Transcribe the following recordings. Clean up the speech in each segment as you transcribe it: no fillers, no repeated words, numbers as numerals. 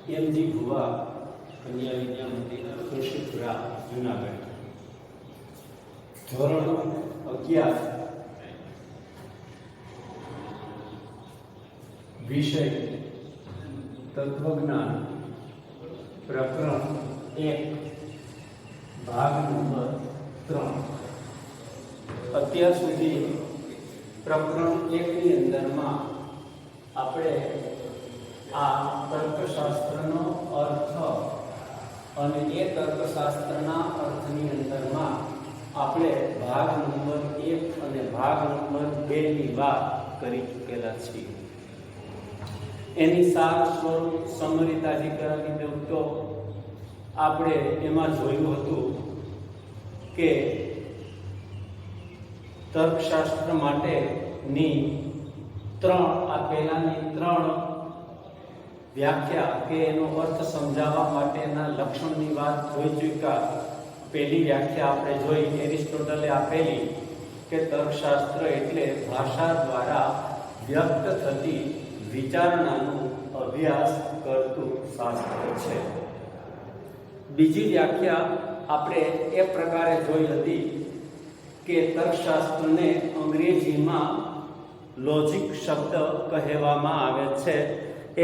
MG ભુવા કન્યા વિદ્યા મંદિર ખુરશીપુરા જુનાગઢ ધોરણ 11 વિષય તત્વજ્ઞાન પ્રકરણ 1 ભાગ નંબર 3 અત્યાર સુધી પ્રકરણ 1 ની અંદરમાં આપણે આ તર્કશાસ્ત્રનો અર્થ અને એ તર્કશાસ્ત્રના અર્થની અંદરમાં આપણે ભાગ નંબર 1 અને ભાગ નંબર 2 ની વાત કરી ચૂકેલા છીએ. એની સાર સ્વરૂપ સમરી તાજી કરાવી દઉં તો આપણે એમાં જોયું હતું કે તર્કશાસ્ત્ર માટેની પહેલાની 3 વ્યાખ્યા કે એનો અર્થ સમજાવવા માટેના લક્ષણની વાત જોઈ ચૂક્યા. પહેલી વ્યાખ્યા આપણે જોઈ એરિસ્ટોટલે આપેલી કે તર્કશાસ્ત્ર એટલે ભાષા દ્વારા વ્યક્ત થતી વિચારણાનો અભ્યાસ કરતું શાસ્ત્ર છે. બીજી વ્યાખ્યા આપણે એ પ્રકારે જોઈ હતી કે તર્કશાસ્ત્રને અંગ્રેજીમાં લોજિક શબ્દ કહેવામાં આવે છે.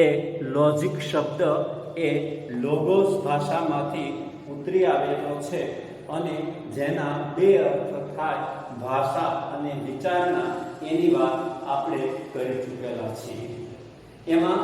એ લોજિક શબ્દ એ લોગોસ ભાષામાંથી ઉતરી આવેલો છે અને જેના 2 અર્થ થાય ભાષા અને વિચારણા. એની વાત આપણે કરી ચૂકેલા છીએ. એમાં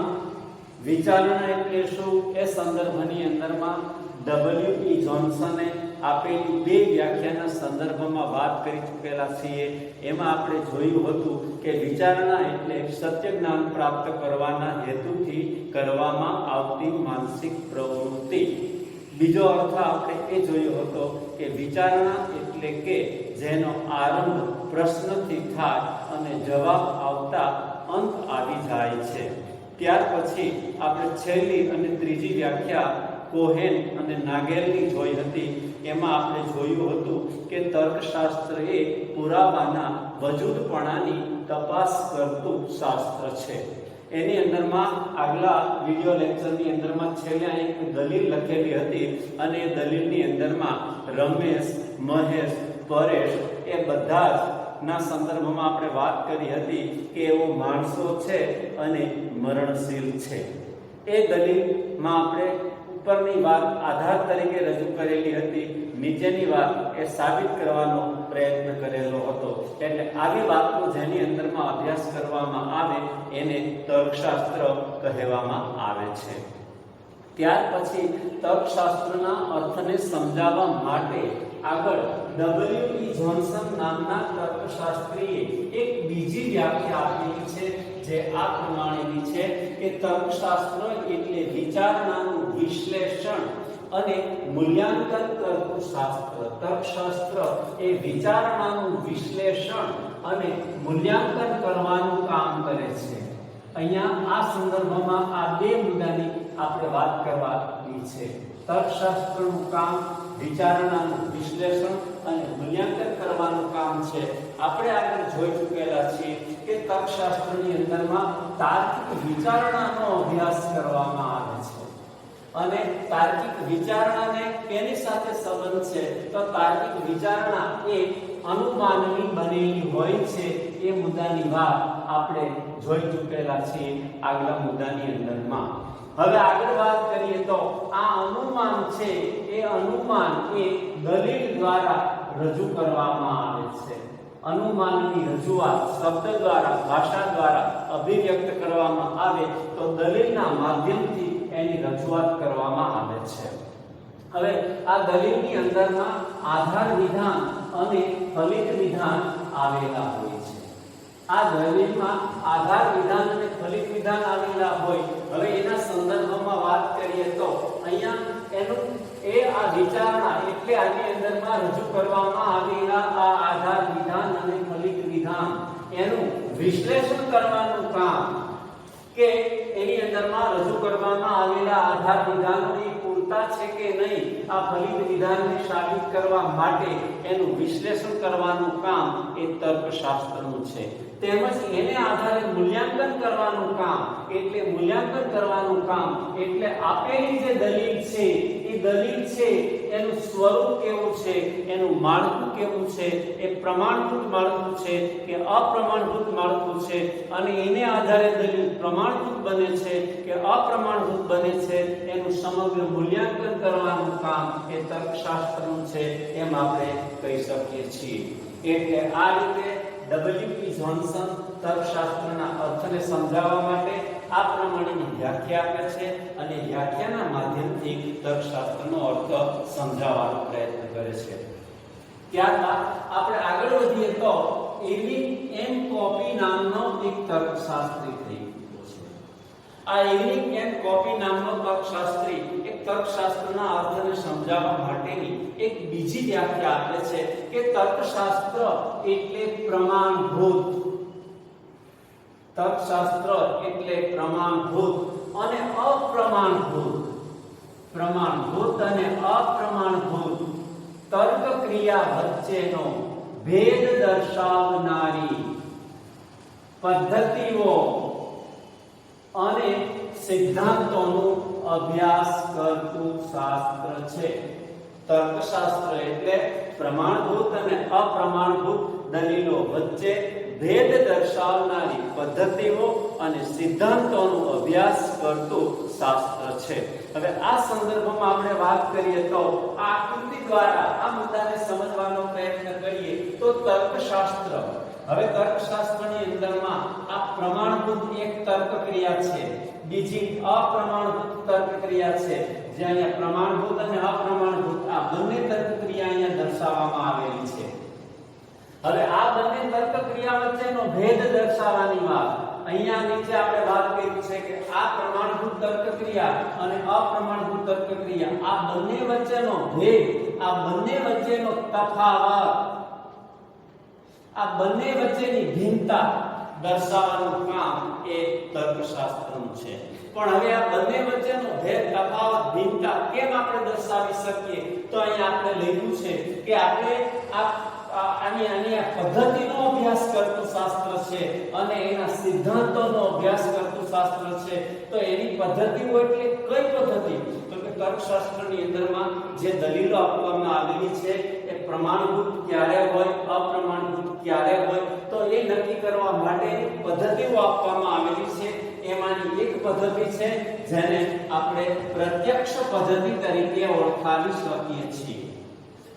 વિચારણા એટલે શું એ સંદર્ભની અંદરમાં W.E. જોન્સને આપેલી 2 વ્યાખ્યાના સંદર્ભમાં વાત કરી ચૂકેલા છીએ. એમાં આપણે જોયું હતું કે વિચારણા એટલે સત્ય જ્ઞાન પ્રાપ્ત કરવાના હેતુથી કરવામાં આવતી માનસિક પ્રવૃત્તિ. બીજો અર્થ આપણે એ જોયો હતો કે વિચારણા એટલે કે જેનો આરંભ પ્રશ્નથી થાય અને જવાબ આવતા અંત આવી જાય છે. ત્યાર પછી આપણે છેલ્લી અને ત્રીજી વ્યાખ્યા કોહેન અને નાગેલની જોઈ હતી. એમાં આપણે જોયું હતું કે તર્કશાસ્ત્ર એ પુરાવાના વજૂદપણાની તપાસ કરતું શાસ્ત્ર છે. એની અંદરમાં આગલા વિડિયો લેક્ચરની અંદરમાં છેલ્લે એક દલીલ લખેલી હતી અને એ દલીલની અંદરમાં રમેશ, મહેશ, પરેશ એ બધા જ ના સંદર્ભમાં આપણે વાત કરી હતી કે એવો માણસો છે અને મરણશીલ છે. એ દલીલમાં આપણે ઉપરની વાત આધાર તરીકે રજૂ કરેલી હતી, નીચેની વાત એ સાબિત કરવાનો પ્રયત્ન કરેલો હતો. એટલે આવી વાતનો જેની અંદરમાં અભ્યાસ કરવામાં આવે એને તર્કશાસ્ત્ર કહેવામાં આવે છે. ત્યાર પછી તર્કશાસ્ત્રના અર્થને સમજાવવા માટે આગળ W.E. જોન્સન નામના તર્કશાસ્ત્રીએ એક બીજી વ્યાખ્યા આપેલી છે જે આ પ્રમાણેની છે કે તર્કશાસ્ત્ર એટલે વિચારણાનું વિશ્લેષણ અને મૂલ્યાંકન કરતું શાસ્ત્ર. તર્કશાસ્ત્ર એ વિચારણાનું વિશ્લેષણ અને મૂલ્યાંકન કરવાનું કામ કરે છે. અહીંયા આ સંદર્ભમાં આ 2 મુદ્દાની આપણે વાત કરવાની છે. તર્કશાસ્ત્રનું કામ વિચારણાનું વિશ્લેષણ અને મૂલ્યાંકન કરવાનું કામ છે. આપણે આગળ જોઈ ચૂકેલા છીએ કે તર્કશાસ્ત્રની અંદરમાં તાર્કિક વિચારણાનો અભ્યાસ કરવામાં આવે છે અને તાર્કિક વિચારણાને કેની સાથે સંબંધ છે તો તાર્કિક વિચારણા એ અનુમાનની બનેલી હોય છે. એ મુદ્દાની વાત આપણે જોઈ ચૂકેલા છીએ આગલા મુદ્દાની અંદરમાં. હવે આગળ વાત કરીએ તો આ અનુમાન છે એ અનુમાન એ દલીલ દ્વારા રજૂ કરવામાં આવે છે. અનુમાનની રજૂઆત શબ્દ દ્વારા ભાષા દ્વારા અભિવ્યક્ત કરવામાં આવે તો દલીલના માધ્યમથી એની રજૂઆત કરવામાં આવે છે. હવે આ દલીલની અંદરમાં આધાર વિધાન અને ફલિત વિધાન આવેલા હોય છે. આ દલીલમાં આધાર વિધાન અને ફલિત વિધાન આવેલા હોય. હવે એના સંદર્ભમાં વાત કરીએ તો અહીંયા આ વિચારણા એટલે આની અંદરમાં રજૂ કરવામાં આવેલા આ આધાર વિધાન અને ફલિત વિધાન એનું વિશ્લેષણ કરવાનું કામ કે એની અંદરમાં રજૂ કરવામાં આવેલા આધાર વિધાનોની પૂરતા છે કે નહીં આ ફલિત વિધાનને સાબિત કરવા માટે એનું વિશ્લેષણ કરવાનું કામ એ તર્કશાસ્ત્રનું છે. તેમજ એને આધારે મૂલ્યાંકન કરવાનું કામ એટલે મૂલ્યાંકન કરવાનું કામ એટલે આપેલી જે દલીલ છે એ દલીલ છે એનું સ્વરૂપ કેવું છે, એનું માળખું કેવું છે, એ પ્રમાણભૂત માળખું છે કે અપ્રમાણભૂત માળખું છે, અને એને આધારે દલીલ પ્રમાણભૂત બને છે કે અપ્રમાણભૂત બને છે, એનું સમગ્ર મૂલ્યાંકન કરવાનું કામ એ તર્કશાસ્ત્રનું છે એમ આપણે કહી શકીએ છીએ. એટલે આ રીતે ડબલ્યુપી જોન્સન તર્કશાસ્ત્રના અર્થને સમજાવવા માટે આ પ્રમાણેની વ્યાખ્યા આપે છે અને વ્યાખ્યાના માધ્યમથી તર્કશાસ્ત્રનો અર્થ સમજાવવાનો પ્રયત્ન કરે છે. ત્યારબાદ આપણે આગળ વધીએ તો ઇર્વિંગ એમ કોપી નામનો એક તર્કશાસ્ત્રી થઈ ગયો છે. આ ઇર્વિંગ એમ કોપી નામનો તર્કશાસ્ત્રી એક તર્કશાસ્ત્રના અર્થને સમજાવવા માટેની એક બીજી વ્યાખ્યા આપે છે કે તર્કશાસ્ત્ર એટલે પ્રમાણભૂત. તર્કશાસ્ત્ર એટલે પ્રમાણભૂત અને અપ્રમાણભૂત, પ્રમાણભૂત અને અપ્રમાણભૂત તર્ક ક્રિયા વચ્ચેનો ભેદ દર્શાવનારી પદ્ધતિઓ અને સિદ્ધાંતોનો અભ્યાસ કરતું શાસ્ત્ર છે. તર્કશાસ્ત્ર એટલે પ્રમાણભૂત અને અપ્રમાણભૂત દલીલો વચ્ચે ભેદ દર્શાવનારી પદ્ધતિઓ અને સિદ્ધાંતોનો અભ્યાસ કરતું શાસ્ત્ર છે. હવે આ સંદર્ભમાં આપણે વાત કરીએ તો આ આકૃતિ દ્વારા આ મુદ્દાને સમજવાનો પ્રયત્ન કરીએ તો તર્કશાસ્ત્ર, હવે તર્કશાસ્ત્રની અંદરમાં આ પ્રમાણભૂત એક તર્ક ક્રિયા છે, બીજી અપ્રમાણભૂત તર્ક ક્રિયા છે. જે અહીંયા પ્રમાણભૂત અને અપ્રમાણભૂત આ બંને તર્ક ક્રિયા અહીંયા દર્શાવવામાં આવેલી છે. હવે આ બંને તર્ક ક્રિયા વચ્ચેનો ભેદ દર્શાવવાની વાત અહીંયા નીચે આપણે વાત કરી છે કે આ પ્રમાણભૂત તર્ક ક્રિયા અને અપ્રમાણભૂત તર્ક ક્રિયા આ બંને વચ્ચેનો ભેદ, આ બંને વચ્ચેનો તફાવત, આ બંને વચ્ચેની ભિન્નતા દર્શાવવાનું કામ એ તર્કશાસ્ત્રનું છે. પણ હવે આ બંને વચ્ચેનો ભેદ, તફાવત, ભિન્નતા કેમ આપણે દર્શાવી શકીએ? તો અહીંયા આપણે લખ્યું છે કે આપણે આની પદ્ધતિનો અભ્યાસ કરતું શાસ્ત્ર છે અને એના સિદ્ધાંતોનો અભ્યાસ કરતું શાસ્ત્ર છે. તો એની પદ્ધતિઓ એટલે કઈ પદ્ધતિ? તો કે તર્કશાસ્ત્રની અંદરમાં જે દલીલો આપવામાં આવેલી છે એ પ્રમાણભૂત ક્યારે હોય, અપ્રમાણભૂત ક્યારે હોય, તો એ નક્કી કરવા માટે પદ્ધતિઓ આપવામાં આવેલી છે. એમાંની એક પદ્ધતિ છે જેને આપણે પ્રત્યક્ષ પદ્ધતિ તરીકે ઓળખાવી શકીએ છીએ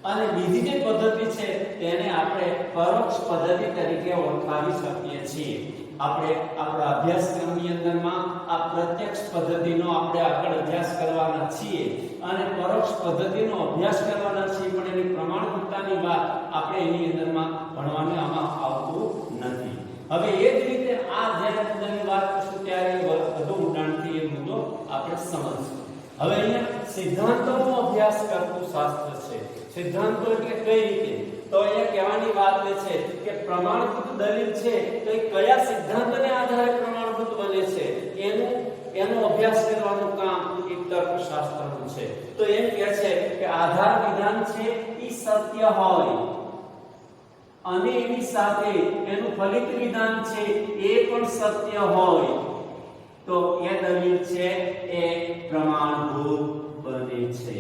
અને બીજી જે પદ્ધતિ છે તેને આપણે પરોક્ષ પદ્ધતિ તરીકે ઓળખાવી શકીએ છીએ. આપણે આપણા અભ્યાસક્રમની અંદરમાં આ પ્રત્યક્ષ પદ્ધતિનો આપણે આગળ અભ્યાસ કરવાના છીએ અને પરોક્ષ પદ્ધતિનો અભ્યાસ કરવાના છીએ, પણ એની પ્રમાણભૂતતાની વાત આપણે એની અંદરમાં ભણવાનું આમાં આવતું નથી. હવે એ જ રીતે આ જ્યારે મુદ્દાની વાત કરશું ત્યારે વધુ ઊંડાણથી એ મુદ્દો આપણે સમજીશું. હવે અહીંયા સિદ્ધાંતોનો અભ્યાસ કરતું શાસ્ત્ર છે. સિદ્ધાંતો એટલે કઈ રીતે? તો અહીંયા કહેવાની વાત છે કે પ્રમાણભૂત દલીલ છે તો એ કયા સિદ્ધાંતને આધારે પ્રમાણભૂત બને છે એનો અભ્યાસ કરવાનું કામ એ તર્કશાસ્ત્રનું છે. તો એમ કહે છે કે આધાર વિધાન છે એ સત્ય હોય અને એની સાથે એનું ફલિત વિધાન છે એ પણ સત્ય હોય તો એ દલીલ છે એ પ્રમાણભૂત બને છે.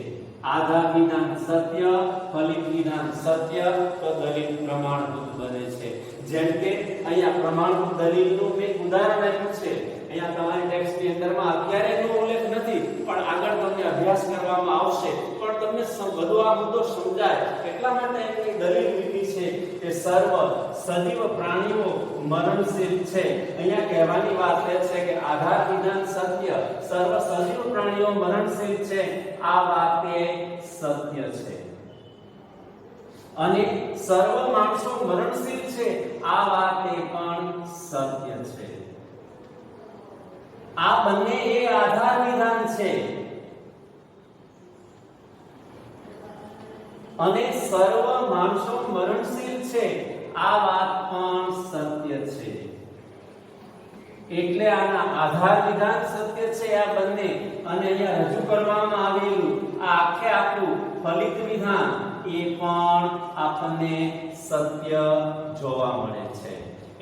આધાર વિધાન સત્ય, ફલિત વિધાન સત્ય, તો દલીલ પ્રમાણભૂત બને છે. જેમ કે અહીંયા પ્રમાણભૂત દલીલનું મેં ઉદાહરણ આપ્યું છે. અહીંયા તમારી ટેક્સ્ટની અંદરમાં અત્યારે એનો ઉલ્લેખ નથી, પણ આગળ તમને અભ્યાસ કરવામાં આવશે પણ તમને બધો આ મુદ્દો સમજાય એટલા માટે એની દલીલ લીધી છે કે સર્વ સજીવ પ્રાણીઓ મરણશીલ છે. અહીંયા કહેવાની વાત એ છે કે આધાર વિધાન સત્ય, સર્વ સજીવ પ્રાણીઓ મરણશીલ છે, આ વાત એ સત્ય છે. અને સર્વ માણસો મરણશીલ છે, આ વાત એ પણ સત્ય છે. આ બંને એ આધાર વિધાન છે અને સર્વ માણસો મરણશીલ છે, આ વાત પણ સત્ય છે. એટલે આના આધાર વિધાન સત્ય છે આ બંને, અને અહીંયા રજૂ કરવામાં આવેલું આ આખે આખું ફલિત વિધાન એ પણ આપણને સત્ય જોવા મળે છે.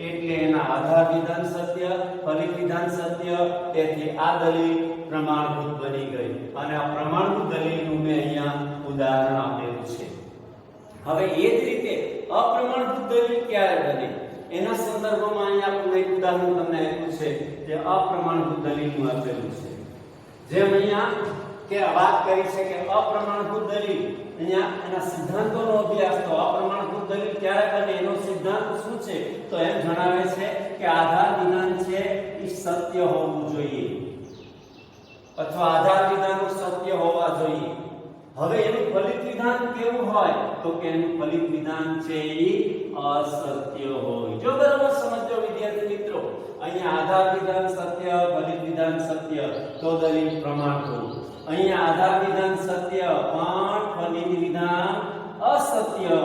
એટલે એના આધાર વિધાન સત્ય, ફલિત વિધાન સત્ય, તેથી આ દલીલ પ્રમાણભૂત બની ગઈ અને આ પ્રમાણભૂત દલીલનું મેં અહીંયા ઉદાહરણ આપેલું છે. હવે એ જ રીતે અપ્રમાણભૂત દલીલ ક્યારે બને એના સંદર્ભમાં અહીંયા આપણે એક ઉદાહરણ તમને આપ્યું છે જે અપ્રમાણભૂત દલીલનું આપેલું છે. જેમ અહીંયા કે વાત કરી છે કે અપ્રમાણભૂત દલીલ અહીંયા એના સિદ્ધાંતોનો અભ્યાસ, તો અપ્રમાણભૂત દલીલ ક્યારે બને એનો સિદ્ધાંત શું છે તો એમ જણાવે છે કે આધાર વિધાન છે એ સત્ય હોવું જોઈએ અથવા આધાર વિધાનો સત્ય હોવા જોઈએ. હવે એનું ફલિત વિધાન કેવું હોય તો કે એનું ફલિત વિધાન છે એ અસત્ય હોય. જો બરાબર સમજો વિદ્યાર્થી મિત્રો, અહીંયા આધાર વિધાન સત્ય, ફલિત વિધાન સત્ય તો દલીલ પ્રમાણભૂત. અહીંયા આધાર વિધાન સત્ય પણ ફલિત વિધાન અસત્ય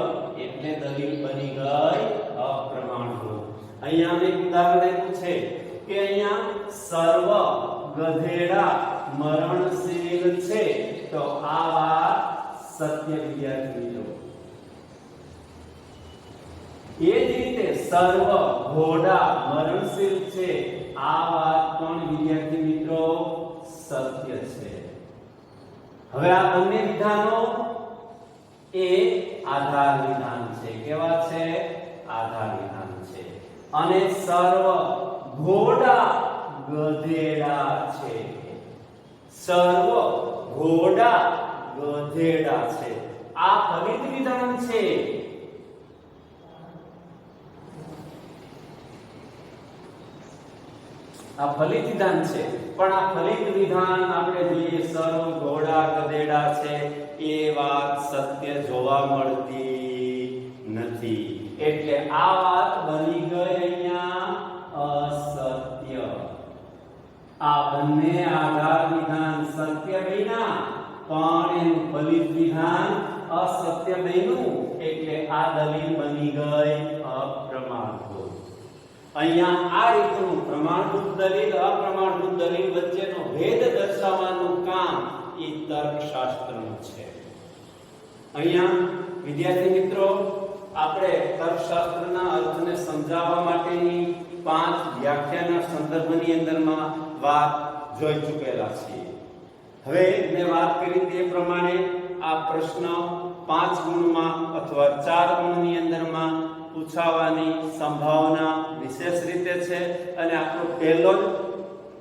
એટલે દલીલ બની ગઈ અપ્રમાણભૂત. અહીંયા મેં ઉદાહરણ આપ્યું છે કે અહીંયા સર્વ ગધેડા મરણશીલ છે તો આ વાત સત્ય વિદ્યાર્થી મિત્રો. એ જ રીતે સર્વ ઘોડા મરણશીલ છે આ વાત પણ વિદ્યાર્થી મિત્રો સત્ય છે. હવે આ બંને વિધાનો એ આધાર વિધાન છે. કેવા છે? આધાર વિધાન છે. અને સર્વ ઘોડા ગધેડા છે. સર્વ ઘોડા ગધેડા છે આ ફલિત વિધાન છે. આ ફલિત વિધાન છે પણ આ ફલિત વિધાન આપણે જોઈએ સર્વ ઘોડા ગધેડા છે એ વાત સત્ય જોવા મળતી નથી એટલે આ વાત બની ગઈ અહીંયા અસત્ય. આ બંને આધાર વિધાન સત્ય બન્યા પણ એનું ફલિત વિધાન અસત્ય બન્યું એટલે આ દલીલ બની ગઈ અપ્રમાણભૂત. અહીંયા આ રીતનું પ્રમાણભૂત દલીલ અપ્રમાણભૂત દલીલ વચ્ચેનો ભેદ દર્શાવવાનું કામ એ તર્કશાસ્ત્રનું છે. અહીંયા વિદ્યાર્થી મિત્રો આપણે તર્કશાસ્ત્રના અર્થને સમજાવવા માટેની 5 વ્યાખ્યાના સંદર્ભની અંદરમાં વાત જોઈ ચૂકેલા છીએ. હવે મેં વાત કરી તે પ્રમાણે આ પ્રશ્ન 5 ગુણમાં અથવા 4 ગુણની અંદરમાં પૂછાવાની સંભાવના વિશેષ રીતે છે અને આપણો પહેલો જ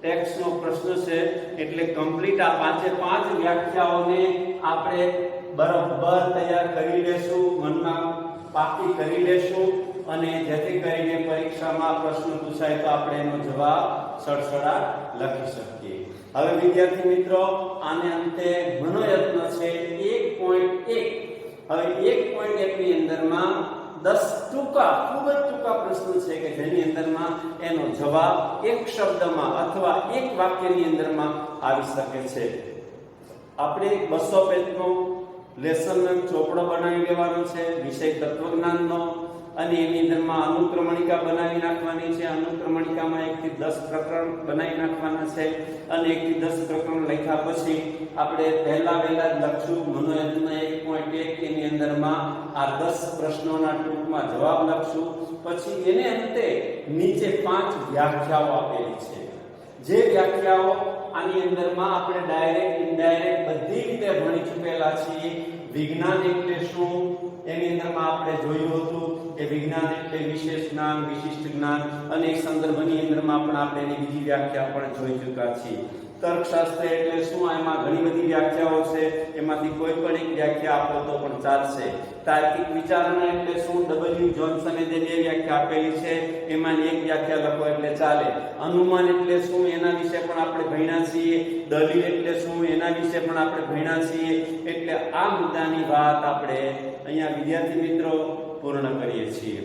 ટેક્સ્ટનો પ્રશ્ન છે એટલે કમ્પ્લીટ આ 5 વ્યાખ્યાઓને આપણે બરાબર તૈયાર કરી લેશું, મનમાં પાકી કરી લેશું અને જેથી કરીને પરીક્ષામાં પ્રશ્ન પૂછાય તો આપણે એનો જવાબ સડસડાટ લખી શકીએ. હવે વિદ્યાર્થી મિત્રો આને અંતે મનોયત્ન છે 1.1. હવે 1.1 ની અંદરમાં 10 ટૂંકા ખૂબ જ ટૂંકા પ્રશ્નો છે કે જેની અંદરમાં એનો જવાબ એક શબ્દમાં અથવા એક વાક્યની અંદરમાં આવી શકે છે. આપણે 200 પેજનો લેસનનો ચોપડો બનાવી લેવાનો છે વિષય તત્વજ્ઞાનનો અને એની અંદરમાં અનુક્રમણિકા બનાવી નાખવાની છે. અનુક્રમણિકામાં 1 થી 10 પ્રકરણ બનાવી નાખવાના છે અને 1 થી 10 પ્રકરણ લખ્યા પછી આપણે પહેલા જ લખશું મનોયત્ન 1.1 એની અંદરમાં આ 10 પ્રશ્નોના ટૂંકમાં જવાબ લખશું. પછી એને અંતે નીચે 5 વ્યાખ્યાઓ આપેલી છે જે વ્યાખ્યાઓ આની અંદરમાં આપણે ડાયરેક્ટ ઇનડાયરેક્ટ બધી રીતે ભણી ચૂકેલા છીએ. વિજ્ઞાન એટલે શું એની અંદરમાં આપણે જોયું હતું કે વિજ્ઞાન એટલે વિશેષ જ્ઞાન, વિશિષ્ટ જ્ઞાન અને એ સંદર્ભની અંદરમાં પણ આપણે એની બીજી વ્યાખ્યા પણ જોઈ ચૂક્યા છીએ. તર્કશાસ્ત્ર એટલે શું એમાં ઘણી બધી વ્યાખ્યાઓ છે એમાંથી કોઈ પણ એક વ્યાખ્યા આપો તો પણ ચાલશે. તાર્કિક વિચારણા એટલે શું ડબલ્યુ જોન્સને જે 2 વ્યાખ્યા આપેલી છે એમાંની એક વ્યાખ્યા લખો એટલે ચાલે. અનુમાન એટલે શું એના વિશે પણ આપણે ભણ્યા છીએ. દલીલ એટલે શું એના વિશે પણ આપણે ભણ્યા છીએ. એટલે આ મુદ્દાની વાત આપણે અહીંયા વિદ્યાર્થી મિત્રો પૂર્ણ કરીએ છીએ.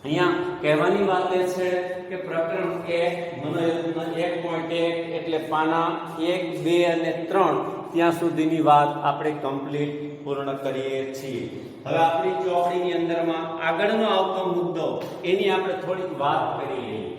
અહીંયા કહેવાની વાત એ છે કે પ્રકરણ 1 મનોયત્ન 1.1 એટલે પાના 1, 2 અને 3 ત્યાં સુધીની વાત આપણે કમ્પ્લીટ પૂર્ણ કરીએ છીએ. હવે આપણી ચોપડીની અંદરમાં આગળનો આવતો મુદ્દો એની આપણે થોડીક વાત કરી લઈએ.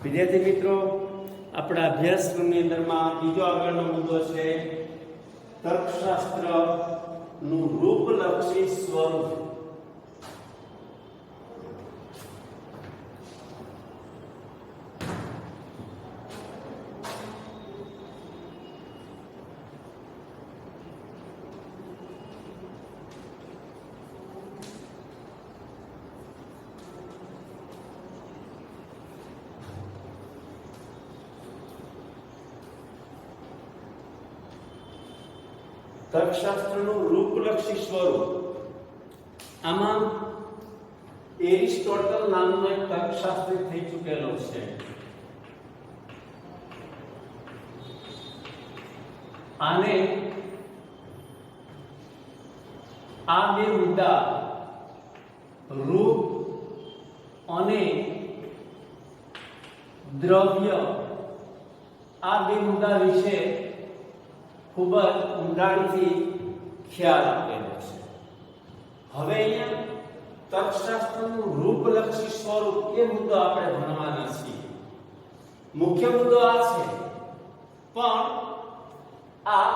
વિદ્યાર્થી મિત્રો, આપણા અભ્યાસક્રમની અંદરમાં બીજો આગળનો મુદ્દો છે તર્કશાસ્ત્રનું રૂપલક્ષી સ્વરૂપ. તર્કશાસ્ત્રનું રૂપલક્ષી સ્વરૂપ. આમાં એરિસ્ટોટલ નામનો એક તર્કશાસ્ત્રી થઈ ચૂકેલો છે. આને આ બે મુદ્દા રૂપ અને દ્રવ્ય, આ બે મુદ્દા વિશે ખૂબ જ ઊંડાણથી ખ્યાલ આપેલો છે. હવે અહીંયા તર્કશાસ્ત્રનું રૂપલક્ષી સ્વરૂપ એ મુદ્દો આપણે ભણવાના છીએ. મુખ્ય મુદ્દો આ છે, પણ આ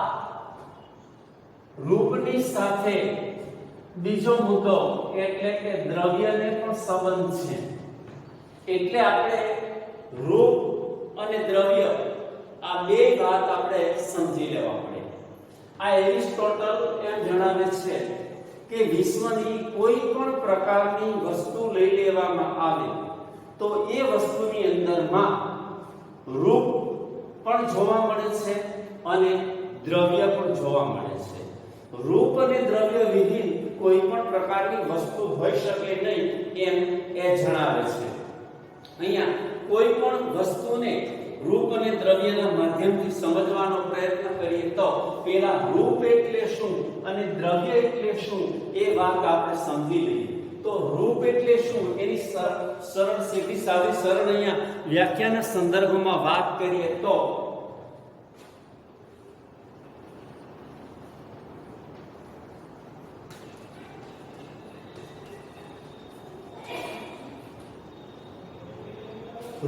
રૂપની સાથે બીજો મુદ્દો એટલે કે દ્રવ્યને પણ સંબંધ છે. એટલે આપણે રૂપ અને દ્રવ્ય આ બે વાત આપણે સમજી લેવા પડે. આ એરિસ્ટોટલ એમ જણાવે છે કે વિશ્વની કોઈ પણ પ્રકારની વસ્તુ લઈ લેવામાં આવે તો એ વસ્તુની અંદરમાં રૂપ પણ જોવા મળે છે અને દ્રવ્ય પણ જોવા મળે છે. રૂપ અને દ્રવ્ય વિહીન કોઈ પણ પ્રકારની વસ્તુ હોઈ શકે નહીં એમ એ જણાવે છે. અહીંયા કોઈ પણ વસ્તુને રૂપ અને દ્રવ્યના માધ્યમથી સમજવાનો પ્રયત્ન કરીએ તો પેલા રૂપ એટલે શું અને દ્રવ્ય એટલે શું એ વાત આપણે સમજી લઈએ. તો રૂપ એટલે શું એની સરળ સીધી સાદી સરળ અહીંયા વ્યાખ્યાના સંદર્ભમાં વાત કરીએ તો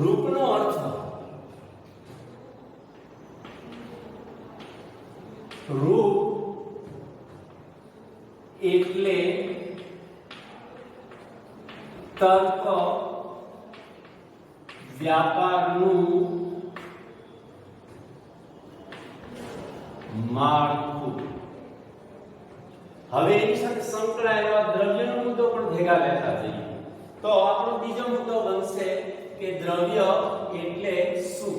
રૂપનો અર્થ રૂપ એટલે તર્ક વ્યાપારનું માળખું. હવે એની સાથે સંકળાયેલા દ્રવ્યનો મુદ્દો પણ ભેગા લેતા જઈએ તો આપણો બીજો મુદ્દો બનશે કે દ્રવ્ય એટલે શું.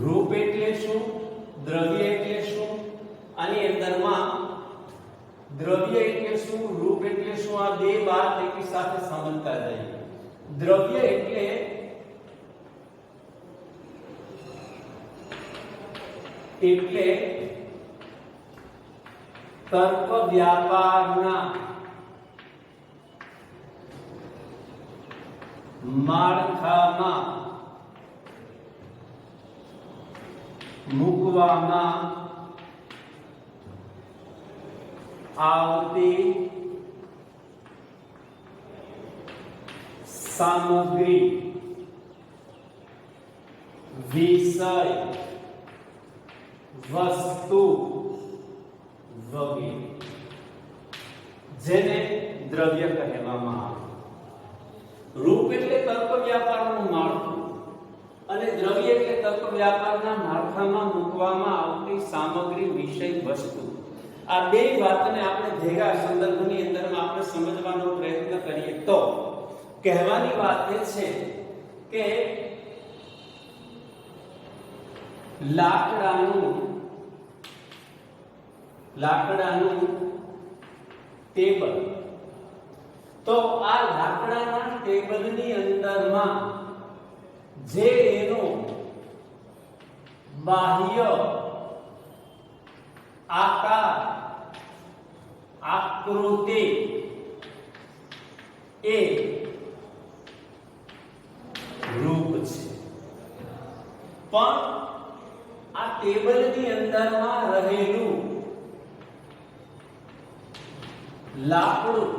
રૂપ એટલે શું, દ્રવ્ય એટલે શું, આની અંદરમાં દ્રવ્ય એટલે શું, રૂપ એટલે શું, આ બે વાત એકી સાથે સમજતા જઈએ. દ્રવ્ય એટલે તર્ક વ્યાપારના માળખામાં મૂકવામાં આવતી સામગ્રી, વિષય, વસ્તુ વગેરે જેને દ્રવ્ય કહેવામાં આવે. રૂપ એટલે તર્ક વ્યાપારનું માળખું અને દ્રવ્ય એટલે તર્ક વ્યાપારના માળખામાં મૂકવામાં આવતી સામગ્રી, વિષય, વસ્તુ. આ બે વાતને આપણે ભેગા સંદર્ભની અંદરમાં આપણે સમજવાનો પ્રયત્ન કરીએ તો કહેવાની વાત એ છે કે લાકડાનું ટેબલ. તો આ લાકડાના ટેબલની અંદરમાં જે એનો બાહ્ય આકાર, આકૃતિ એ રૂપ છે. પણ આ ટેબલની અંદરમાં રહેલું લાકડું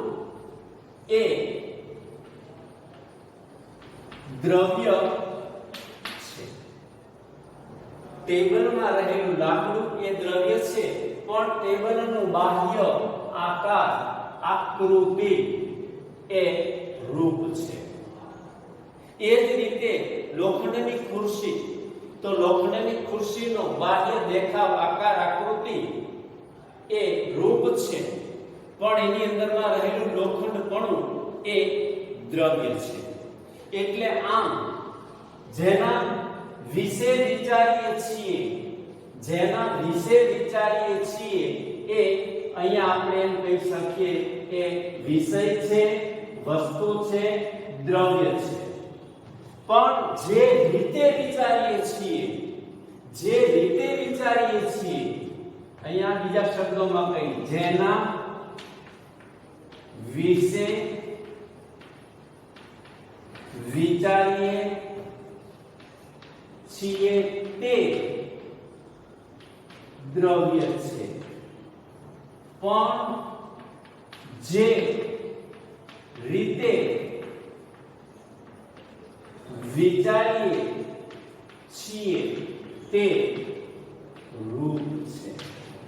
એ દ્રવ્ય છે. ટેબલમાં રહેલું લાકડું એ દ્રવ્ય છે, પણ ટેબલનું બાહ્ય આકાર આકૃતિ એ રૂપ છે. એ જ રીતે લોખંડની ખુરશી, તો લોખંડની ખુરશીનો બાહ્ય દેખાવ આકાર આકૃતિ એ રૂપ છે, પણ એની અંદરમાં રહેલું લોખંડપણું એ દ્રવ્ય છે. એટલે આમ જેના વિશે વિચારીએ છીએ એ અહીંયા આપણે એમ કહી શકીએ કે વિષય છે, વસ્તુ છે, દ્રવ્ય છે. પણ જે રીતે વિચારીએ છીએ અહીંયા બીજા શબ્દોમાં કહી, જેના વિશે વિચારીએ છીએ તે દ્રવ્ય છે. પણ જે રીતે વિચારીએ છીએ તે રૂપ છે.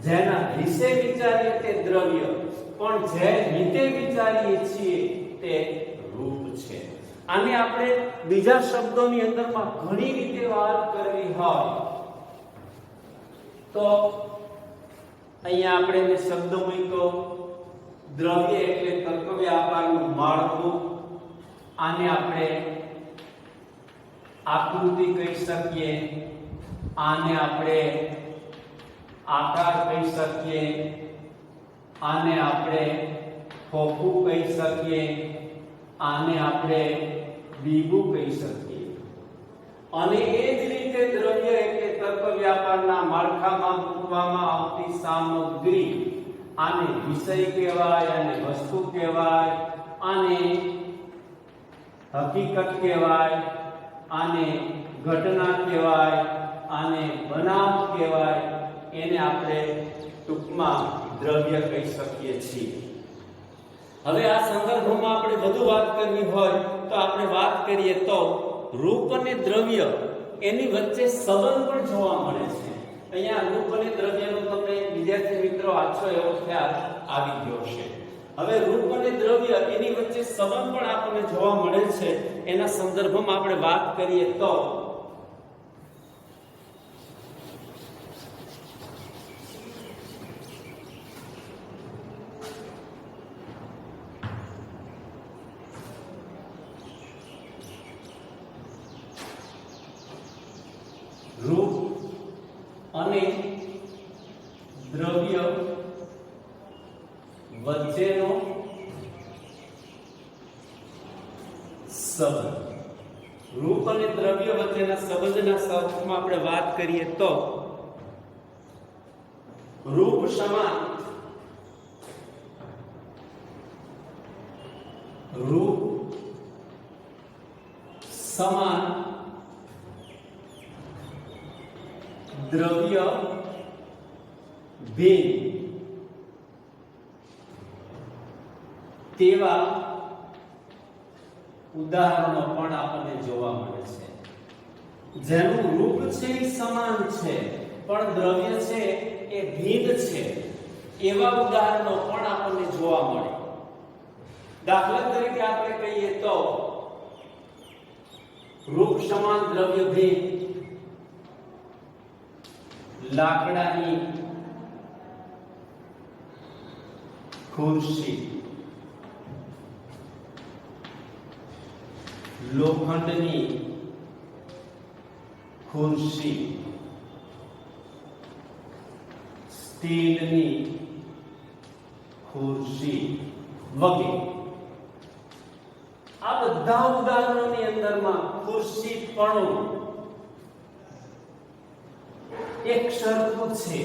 જેના વિશે વિચારીએ તે દ્રવ્ય, પણ જે રીતે વિચારીએ છીએ તે રૂપ છે. આને આપણે બીજા શબ્દોની અંદરમાં ઘણી રીતે વાત કરવી હોય તો અહીંયા આપણે જે શબ્દ મૂક્યો, દ્રવ્ય એટલે તર્ક વ્યાપારનું માળખું, આને આપણે આકૃતિ કહી શકીએ, આને આપણે આકાર કહી શકીએ, આને આપણે ખોખું કહી શકીએ, આને આપણે બીબું કહી શકીએ. અને એ જ રીતે દ્રવ્ય એટલે તર્ક વ્યાપારના માળખામાં મૂકવામાં આવતી સામગ્રી, આને વિષય કહેવાય, આને વસ્તુ કહેવાય, આને હકીકત કહેવાય, આને ઘટના કહેવાય, આને બનાવ કહેવાય. એને આપણે ટૂંકમાં દ્રવ્ય કહી શકીએ છીએ. હવે આ સંદર્ભમાં આપણે વધુ વાત કરવી હોય તો આપણે વાત કરીએ તો રૂપ અને દ્રવ્ય એની વચ્ચે સંબંધ પણ જોવા મળે છે. અહીંયા રૂપ અને દ્રવ્યનો તમને વિદ્યાર્થી મિત્રો આછો એવો ખ્યાલ આવી ગયો છે. હવે રૂપ અને દ્રવ્ય એની વચ્ચે સંબંધ પણ આપણને જોવા મળે છે. એના સંદર્ભમાં આપણે વાત કરીએ તો રૂપ અને દ્રવ્ય વચ્ચેનો સંબંધ. રૂપ અને દ્રવ્ય વચ્ચેના સંબંધના સ્વરૂપમાં આપણે વાત કરીએ તો રૂપ સમાન દ્રવ્ય ભિન્ન તેવા ઉદાહરણો પણ આપણને જોવા મળે છે. જેનું રૂપ છે એ સમાન છે પણ દ્રવ્ય છે એ ભિન્ન છે, એવા ઉદાહરણો પણ આપણને જોવા મળે. દાખલા તરીકે આપણે કહીએ તો રૂપ સમાન દ્રવ્ય ભિન્ન, લાકડાની ખુરશી, લોખંડની ખુરશી, સ્ટીલની ખુરશી વગેરે. આ બધા ઉદાહરણોની અંદરમાં ખુરશીપણું એક સરખું છે,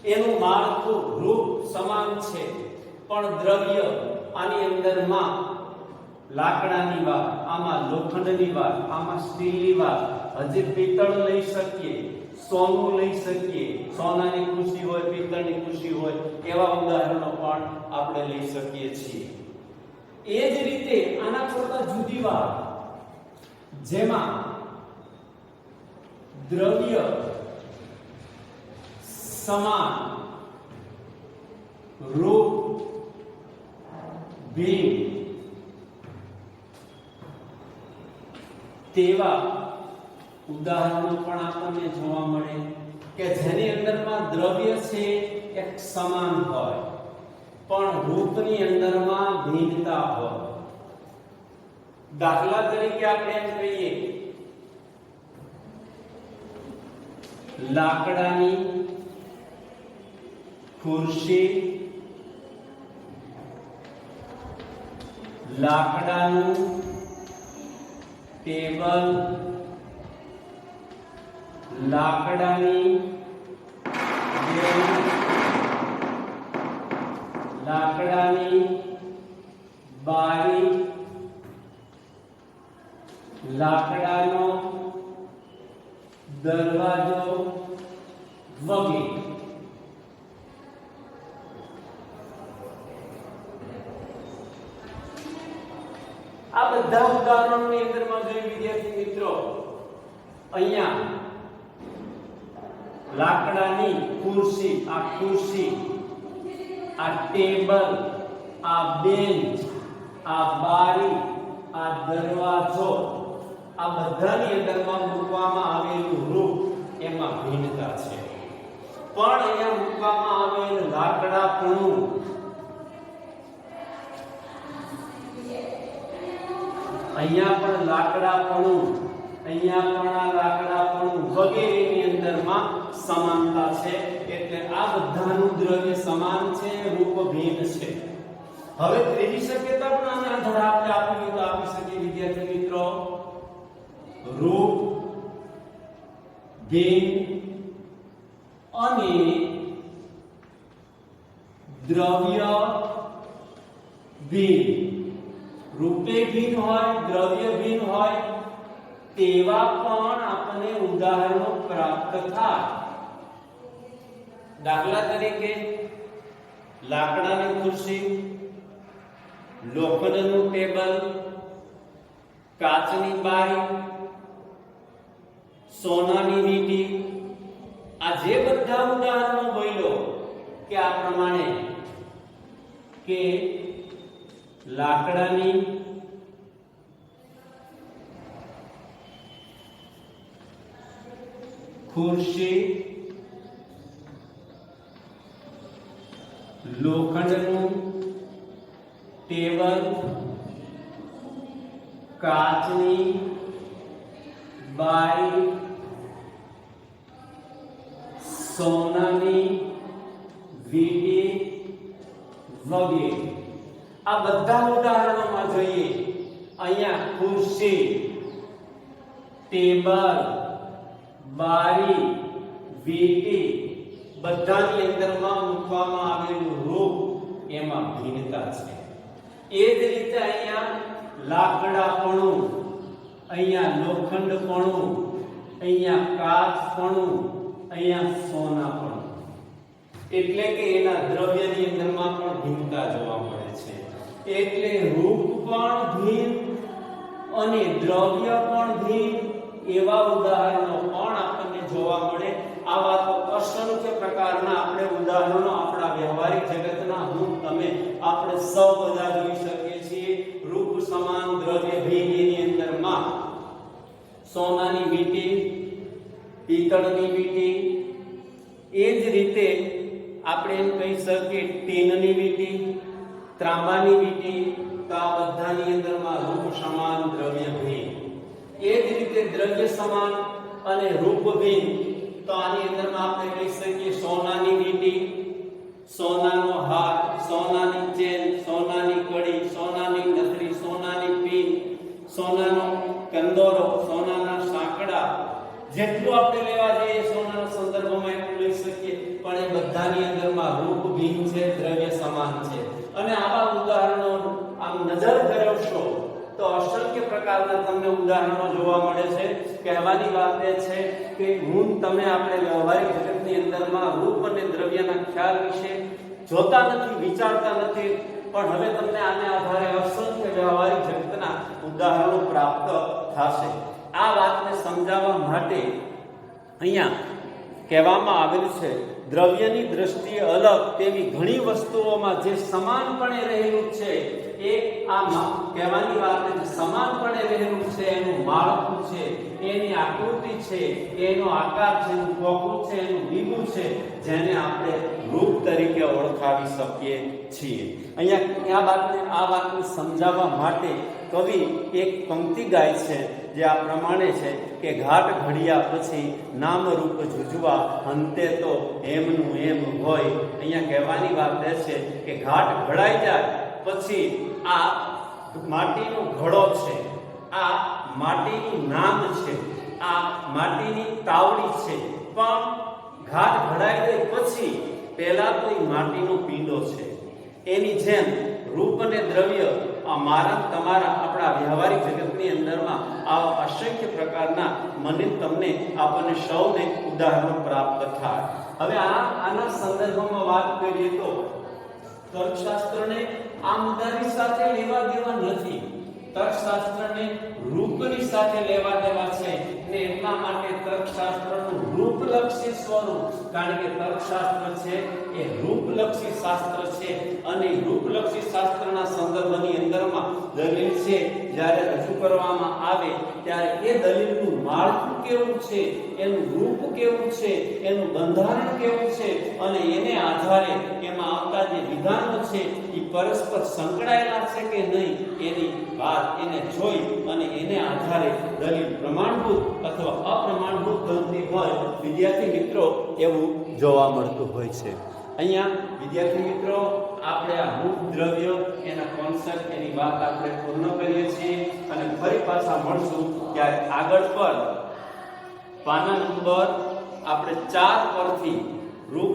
એનું માળખું રૂપ સમાન છે, પણ દ્રવ્ય આની અંદરમાં લાકડાની વાત, આમાં લોખંડની વાત, આમાં સ્ટીલની વાત, હજી પિત્તળ લઈ શકીએ, સોનું લઈ શકીએ, સોનાની ખુરશી હોય, પિત્તળની ખુરશી હોય, એવા ઉદાહરણો પણ આપણે લઈ શકીએ છીએ. એ જ રીતે આના કરતા જુદી વાત, જેમાં દ્રવ્ય સમાન, રૂપ ભિન્ન તેવા ઉદાહરણો પણ આપણને જોવા મળે કે જેની અંદરમાં દ્રવ્ય છે એક સમાન હોય પણ રૂપની અંદરમાં ભિન્નતા હોય. દાખલા તરીકે આપણે એમ કહીએ, લાકડાની ખુરશી, લાકડાનું ટેબલ, લાકડાની બેન્ચ, લાકડાની બારી, લાકડાનો દરવાજો વગેરે. આ બધા ઉદાહરણોની અંદરમાં જોઈએ વિદ્યાર્થી મિત્રો, અહીંયા લાકડાની ખુરશી, આ ખુરશી, આ ટેબલ, આ બેન્ચ, આ બારી, આ દરવાજો, આ બધાની અંદરમાં મૂકવામાં આવેલું રૂપ એમાં ભિન્નતા છે. પણ અહીંયા મૂકવામાં આવેલ લાકડાપણું, અહીંયા પણ લાકડાપણું, અહીંયા પણ આ લાકડાપણું વગેરેની અંદરમાં સમાનતા છે. એટલે આ બધાનું દ્રવ્ય સમાન છે, રૂપ ભિન્ન છે. હવે ત્રીજી શક્યતા પણ આના આધારે આપણે આપી તો આપી શકીએ વિદ્યાર્થી મિત્રો, રૂપ ભિન્ન અને દ્રવ્ય ભિન્ન. રૂપે ભિન્ન હોય, દ્રવ્ય ભિન્ન હોય તેવા પણ આપણને ઉદાહરણો પ્રાપ્ત થાય. દાખલા તરીકે લાકડાની ખુરશી, લોખંડનું ટેબલ, કાચની બારી, સોનાની વીંટી, આ જે બધા ઉદાહરણો બોલ્યો કે આ પ્રમાણે કે લાકડાની ખુરશી, લોખંડનું ટેબલ, કાચની બારી, સોનાની વીંટી વગેરે. આ બધા ઉદાહરણોમાં જોઈએ, અહીંયા ખુરશી, ટેબલ, બારી, વીંટી બધાની અંદરમાં મૂકવામાં આવેલું રૂપ એમાં ભિન્નતા છે. એ જ રીતે અહીંયા લાકડાપણું, અહીંયા લોખંડપણું, અહીંયા કાચપણું, અહીંયા સોનાપણું, એટલે કે એના દ્રવ્યની અંદરમાં પણ ભિન્નતા જોવા મળે છે. એટલે રૂપ પણ ભિન્ન અને દ્રવ્ય પણ ભિન્ન એવા ઉદાહરણો પણ આપણને જોવા મળે. આવા તો અસંખ્ય પ્રકારના આપણે ઉદાહરણો આપણા વ્યવહારિક જગતના હું તમે આપણે સૌ બધા જોઈ શકીએ છીએ. રૂપ સમાન, દ્રવ્ય ભિન્ન એની અંદરમાં સોનાની વીંટી, પિત્તળની વીંટી, એ જ રીતે આપણે એમ કહી શકીએ ટીનની વીંટી, ત્રાંબાની વીંટી, તો આ બધાની અંદરમાં રૂપ સમાન, દ્રવ્ય ભિન્ન. એ જ રીતે દ્રવ્ય સમાન અને રૂપ ભિન્ન, તો આની અંદરમાં આપણે કહી શકીએ સોનાની વીંટી, સોનાનો હાર, સોનાની ચેન, સોનાની કડી, સોનાની નથરી, સોનાની પીન, સોનાનો કંદોરો, સોનાના સાંકડા, જેટલું આપણે લેવા જઈએ સોનાના સંદર્ભમાં એટલું લઈ શકીએ. પણ એ બધાની અંદરમાં રૂપ ભિન્ન છે, દ્રવ્ય સમાન છે. અને આવા ઉદાહરણો આમ નજર ફેરવશો તો અસંખ્ય પ્રકારના તમને ઉદાહરણો જોવા મળે છે. કહેવાની વાત એ છે કે તમે આપણે વ્યવહારિક જગતની અંદરમાં રૂપ અને દ્રવ્યના ખ્યાલ વિશે જોતા નથી, વિચારતા નથી, પણ હવે તમને આને આધારે અસંખ્ય વ્યવહારિક જગતના ઉદાહરણો પ્રાપ્ત થશે. આ વાતને સમજાવવા માટે અહીંયા કહેવામાં આવેલું છે, દ્રવ્યની દ્રષ્ટિએ અલગ તેવી ઘણી વસ્તુઓમાં જે સમાનપણે રહેલું છે એ આ કહેવાની વાત છે. સમાનપણે રહેલું છે એનું માળખું છે, એની આકૃતિ છે, એનો આકાર છે, એનું ખોખું છે, એનું બીબું છે, જેને આપણે રૂપ તરીકે ઓળખાવી શકીએ છીએ. અહીંયા આ વાતને સમજાવવા માટે કવિ એક પંક્તિ ગાય છે જે આ પ્રમાણે છે કે ઘાટ ઘડિયા પછી નામ રૂપ જુજવા અંતે તો એમનું એમ હોય. અહીંયા કહેવાની વાત એ છે કે ઘાટ ઘડાઈ જાય પછી આ માટીનો ઘડો છે, આ માટીનું નામ છે, આ માટીની તાવડી છે, પણ ઘાટ ઘડાઈ ગઈ પછી પહેલા તો એ માટીનો પીંડો છે. એની જેમ રૂપ અને દ્રવ્ય આ મારા તમારા આપણા વ્યવહારિક જગતની અંદરમાં આવા અસંખ્ય પ્રકારના તમને આપણને સૌને ઉદાહરણો પ્રાપ્ત થાય. હવે આના સંદર્ભમાં વાત કરીએ તો તર્કશાસ્ત્રને આ મુદ્દાની સાથે લેવા દેવા નથી. તર્કશાસ્ત્રને રૂપની સાથે લેવા દેવા છે ને એટલા માટે તર્કશાસ્ત્રનું રૂપલક્ષી સ્વરૂપ, કારણ કે તર્કશાસ્ત્ર છે એ રૂપલક્ષી શાસ્ત્ર છે અને રૂપલક્ષી શાસ્ત્રના સંદર્ભની અંદરમાં દલીલ છે જ્યારે રજૂ કરવામાં આવે ત્યારે એ દલીલનું માળખું કેવું છે, એનું રૂપ કેવું છે, એનું બંધારણ કેવું છે અને એને આધારે એમાં આવતા જે વિધાનો છે એ પરસ્પર સંકળાયેલા છે કે નહીં એની વાત એને જોઈ અને એને આધારે દલીલ પ્રમાણભૂત અથવા અપ્રમાણભૂત બનતી હોય વિદ્યાર્થી મિત્રો એવું જોવા મળતું હોય છે. અહીંયા વિદ્યાર્થી મિત્રો આપણે આ રૂપ દ્રવ્ય એના કોન્સેપ્ટ એની વાત આપણે પૂર્ણ કરીએ છીએ અને ફરી પાછા મળશું ત્યારે આગળ પર પાના નંબર આપણે 4 પરથી